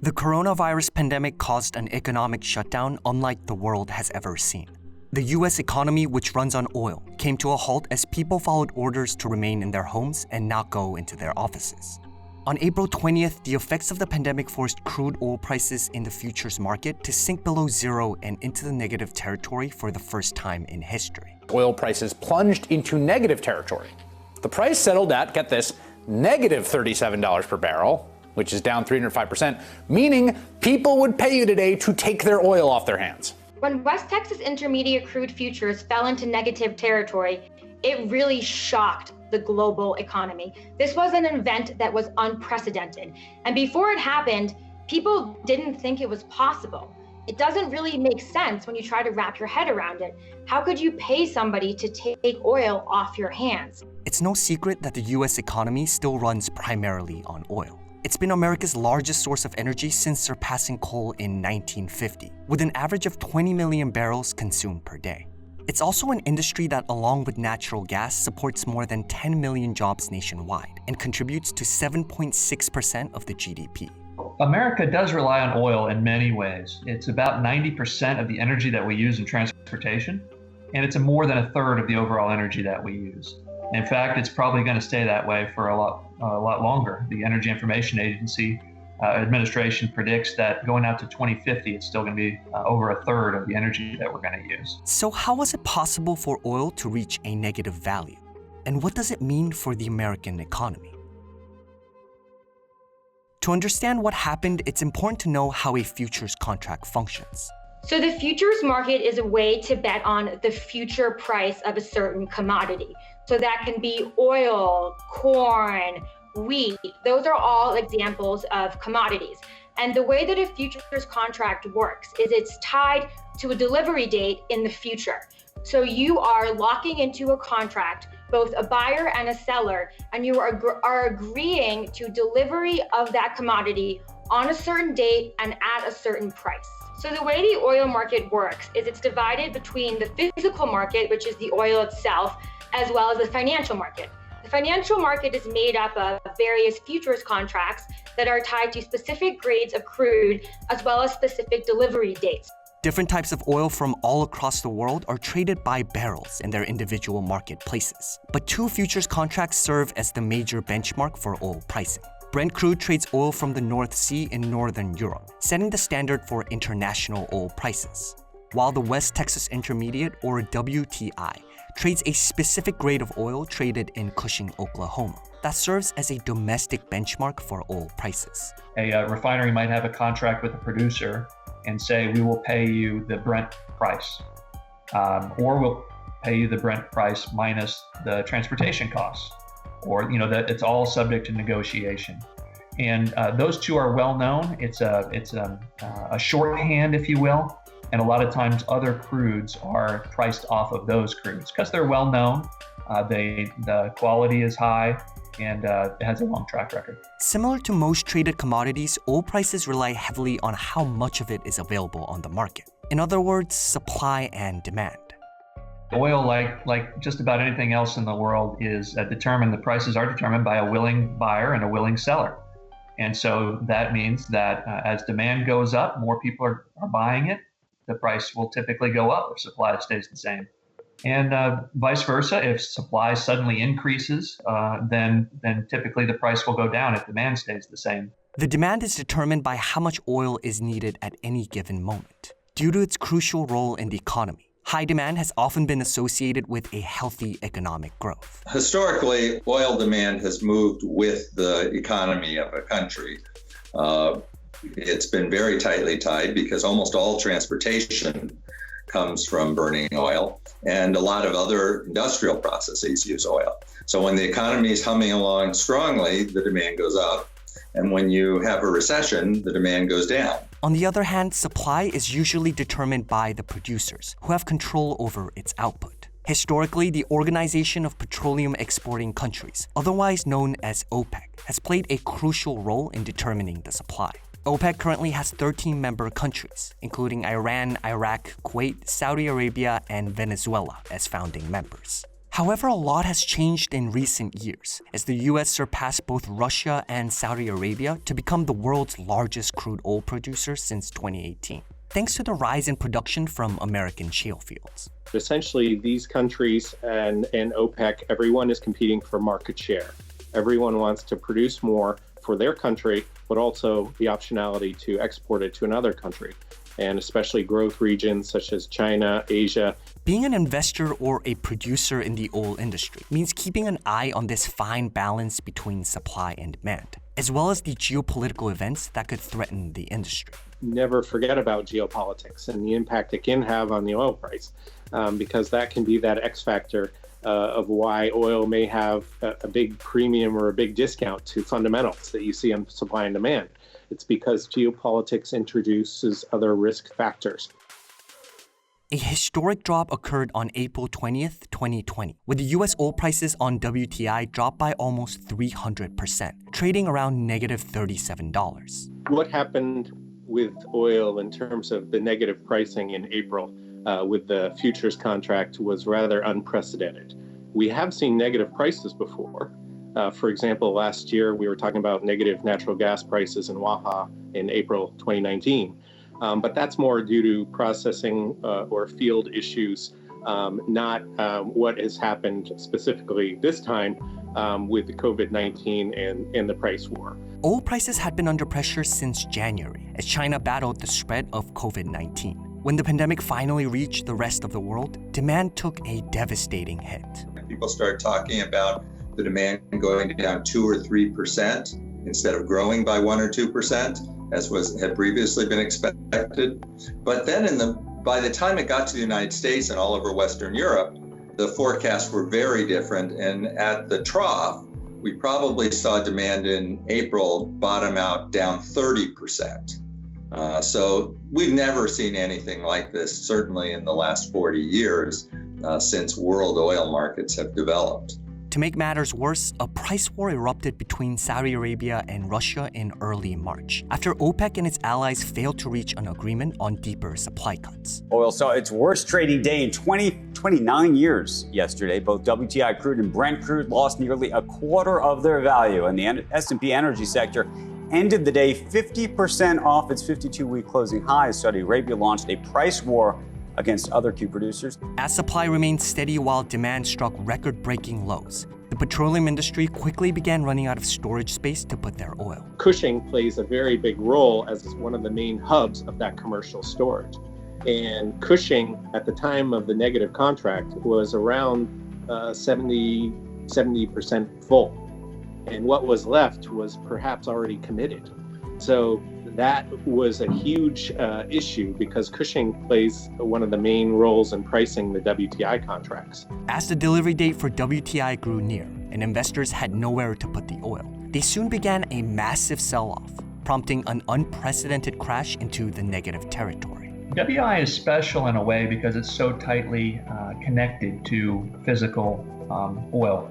The coronavirus pandemic caused an economic shutdown unlike the world has ever seen. The US economy, which runs on oil, came to a halt as people followed orders to remain in their homes and not go into their offices. On April 20th, the effects of the pandemic forced crude oil prices in the futures market to sink below zero and into the negative territory for the first time in history. Oil prices plunged into negative territory. The price settled at, get this, negative $37 per barrel, which is down 305%, meaning people would pay you today to take their oil off their hands. When West Texas Intermediate crude futures fell into negative territory, it really shocked the global economy. This was an event that was unprecedented. And before it happened, people didn't think it was possible. It doesn't really make sense when you try to wrap your head around it. How could you pay somebody to take oil off your hands? It's no secret that the US economy still runs primarily on oil. It's been America's largest source of energy since surpassing coal in 1950, with an average of 20 million barrels consumed per day. It's also an industry that, along with natural gas, supports more than 10 million jobs nationwide and contributes to 7.6% of the GDP. America does rely on oil in many ways. It's about 90% of the energy that we use in transportation, and it's more than a third of the overall energy that we use. In fact, it's probably going to stay that way for a lot longer. The Energy Information Agency administration predicts that going out to 2050, it's still going to be over a third of the energy that we're going to use. So how was it possible for oil to reach a negative value? And what does it mean for the American economy? To understand what happened, it's important to know how a futures contract functions. So the futures market is a way to bet on the future price of a certain commodity. So that can be oil, corn, wheat. Those are all examples of commodities. And the way that a futures contract works is it's tied to a delivery date in the future. So you are locking into a contract, both a buyer and a seller, and you are agreeing to delivery of that commodity on a certain date and at a certain price. So the way the oil market works is it's divided between the physical market, which is the oil itself, as well as the financial market. The financial market is made up of various futures contracts that are tied to specific grades of crude, as well as specific delivery dates. Different types of oil from all across the world are traded by barrels in their individual marketplaces. But two futures contracts serve as the major benchmark for oil pricing. Brent crude trades oil from the North Sea in northern Europe, setting the standard for international oil prices, while the West Texas Intermediate, or WTI, trades a specific grade of oil traded in Cushing, Oklahoma, that serves as a domestic benchmark for oil prices. A refinery might have a contract with a producer and say, we will pay you the Brent price, or we'll pay you the Brent price minus the transportation costs, or that it's all subject to negotiation. And those two are well known. It's a shorthand, if you will. And a lot of times other crudes are priced off of those crudes because they're well known. The quality is high, and it has a long track record. Similar to most traded commodities, oil prices rely heavily on how much of it is available on the market. In other words, supply and demand. Oil, like just about anything else in the world, is determined. The prices are determined by a willing buyer and a willing seller. And so that means that as demand goes up, more people are buying it. The price will typically go up if supply stays the same. And vice versa, if supply suddenly increases, then typically the price will go down if demand stays the same. The demand is determined by how much oil is needed at any given moment. Due to its crucial role in the economy, high demand has often been associated with a healthy economic growth. Historically, oil demand has moved with the economy of a country. It's been very tightly tied because almost all transportation comes from burning oil, and a lot of other industrial processes use oil. So when the economy is humming along strongly, the demand goes up. And when you have a recession, the demand goes down. On the other hand, supply is usually determined by the producers, who have control over its output. Historically, the Organization of Petroleum Exporting Countries, otherwise known as OPEC, has played a crucial role in determining the supply. OPEC currently has 13 member countries, including Iran, Iraq, Kuwait, Saudi Arabia, and Venezuela as founding members. However, a lot has changed in recent years as the US surpassed both Russia and Saudi Arabia to become the world's largest crude oil producer since 2018, thanks to the rise in production from American shale fields. Essentially, these countries and OPEC, everyone is competing for market share. Everyone wants to produce more for their country, but also the optionality to export it to another country, and especially growth regions such as China, Asia. Being an investor or a producer in the oil industry means keeping an eye on this fine balance between supply and demand, as well as the geopolitical events that could threaten the industry. Never forget about geopolitics and the impact it can have on the oil price, because that can be that X factor of why oil may have a big premium or a big discount to fundamentals that you see on supply and demand. It's because geopolitics introduces other risk factors. A historic drop occurred on April 20th, 2020, with the US oil prices on WTI dropped by almost 300%, trading around negative $37. What happened with oil in terms of the negative pricing in April with the futures contract was rather unprecedented. We have seen negative prices before. For example, last year we were talking about negative natural gas prices in Waha in April 2019. But that's more due to processing or field issues, not what has happened specifically this time with the COVID-19 and the price war. Oil prices had been under pressure since January as China battled the spread of COVID-19. When the pandemic finally reached the rest of the world, demand took a devastating hit. People started talking about the demand going down 2 or 3% instead of growing by 1 or 2%. As had previously been expected. But then by the time it got to the United States and all over Western Europe, the forecasts were very different. And at the trough, we probably saw demand in April bottom out down 30%. So we've never seen anything like this, certainly in the last 40 years, since world oil markets have developed. To make matters worse, a price war erupted between Saudi Arabia and Russia in early March, after OPEC and its allies failed to reach an agreement on deeper supply cuts. Oil saw its worst trading day in 29 years yesterday. Both WTI crude and Brent crude lost nearly a quarter of their value, and the S&P energy sector ended the day 50% off its 52-week closing high. Saudi Arabia launched a price war against other key producers. As supply remained steady while demand struck record-breaking lows, the petroleum industry quickly began running out of storage space to put their oil. Cushing plays a very big role as one of the main hubs of that commercial storage. And Cushing, at the time of the negative contract, was around 70% full. And what was left was perhaps already committed. So that was a huge issue because Cushing plays one of the main roles in pricing the WTI contracts. As the delivery date for WTI grew near and investors had nowhere to put the oil, they soon began a massive sell-off, prompting an unprecedented crash into the negative territory. WTI is special in a way because it's so tightly connected to physical oil.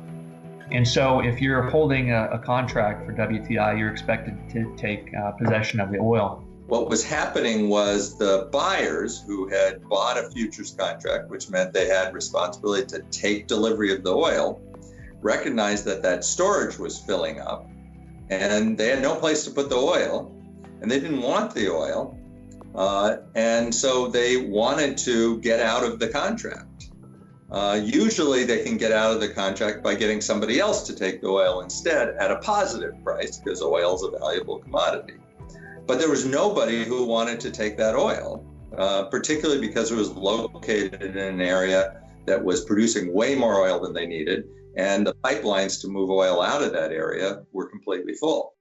And so if you're holding a contract for WTI, you're expected to take possession of the oil. What was happening was the buyers who had bought a futures contract, which meant they had responsibility to take delivery of the oil, recognized that storage was filling up and they had no place to put the oil and they didn't want the oil. And so they wanted to get out of the contract. Usually they can get out of the contract by getting somebody else to take the oil instead at a positive price because oil is a valuable commodity. But there was nobody who wanted to take that oil, particularly because it was located in an area that was producing way more oil than they needed, and the pipelines to move oil out of that area were completely full.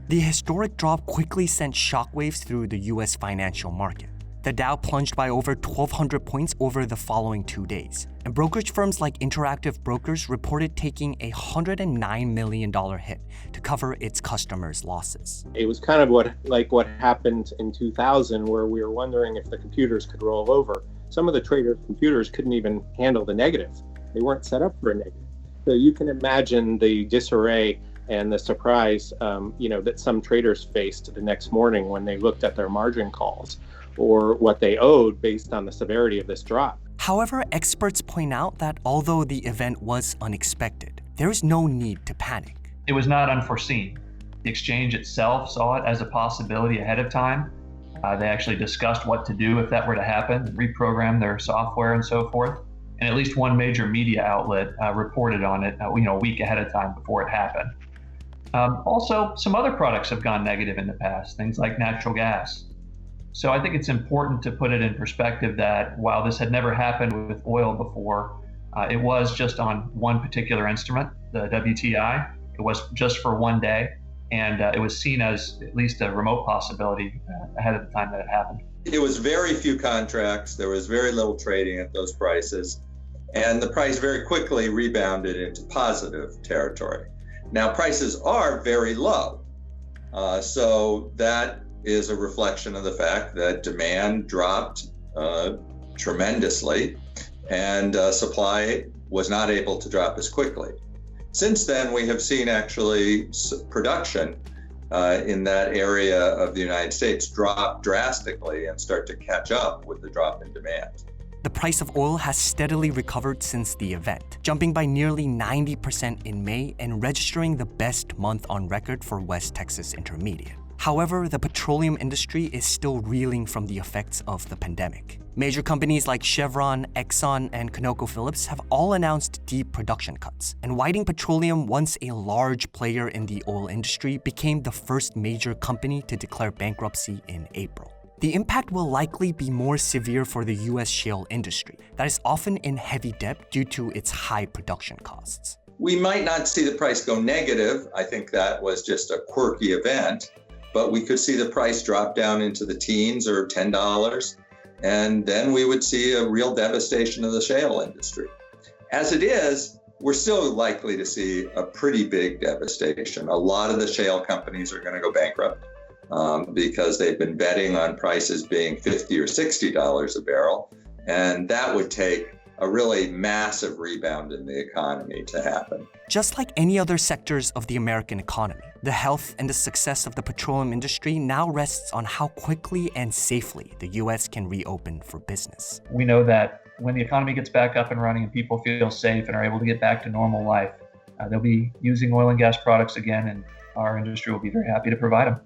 The historic drop quickly sent shockwaves through the U.S. financial market. The Dow plunged by over 1,200 points over the following 2 days, and brokerage firms like Interactive Brokers reported taking a $109 million hit to cover its customers' losses. It was kind of what happened in 2000, where we were wondering if the computers could roll over. Some of the traders' computers couldn't even handle the negative. They weren't set up for a negative. So you can imagine the disarray and the surprise, that some traders faced the next morning when they looked at their margin calls or what they owed based on the severity of this drop. However, experts point out that although the event was unexpected, there is no need to panic. It was not unforeseen. The exchange itself saw it as a possibility ahead of time. They actually discussed what to do if that were to happen, reprogram their software and so forth. And at least one major media outlet reported on it, a week ahead of time before it happened. Also, some other products have gone negative in the past, things like natural gas. So I think it's important to put it in perspective that while this had never happened with oil before, it was just on one particular instrument, the WTI. It was just for one day. And it was seen as at least a remote possibility ahead of the time that it happened. It was very few contracts. There was very little trading at those prices. And the price very quickly rebounded into positive territory. Now, prices are very low. So that is a reflection of the fact that demand dropped tremendously and supply was not able to drop as quickly. Since then, we have seen actually production in that area of the United States drop drastically and start to catch up with the drop in demand. The price of oil has steadily recovered since the event, jumping by nearly 90% in May and registering the best month on record for West Texas Intermediate. However, the petroleum industry is still reeling from the effects of the pandemic. Major companies like Chevron, Exxon, and ConocoPhillips have all announced deep production cuts. And Whiting Petroleum, once a large player in the oil industry, became the first major company to declare bankruptcy in April. The impact will likely be more severe for the US shale industry, that is often in heavy debt due to its high production costs. We might not see the price go negative. I think that was just a quirky event. But we could see the price drop down into the teens or $10, and then we would see a real devastation of the shale industry. As it is, we're still likely to see a pretty big devastation. A lot of the shale companies are going to go bankrupt because they've been betting on prices being $50 or $60 a barrel, and that would take a really massive rebound in the economy to happen. Just like any other sectors of the American economy, the health and the success of the petroleum industry now rests on how quickly and safely the U.S. can reopen for business. We know that when the economy gets back up and running and people feel safe and are able to get back to normal life, they'll be using oil and gas products again, and our industry will be very happy to provide them.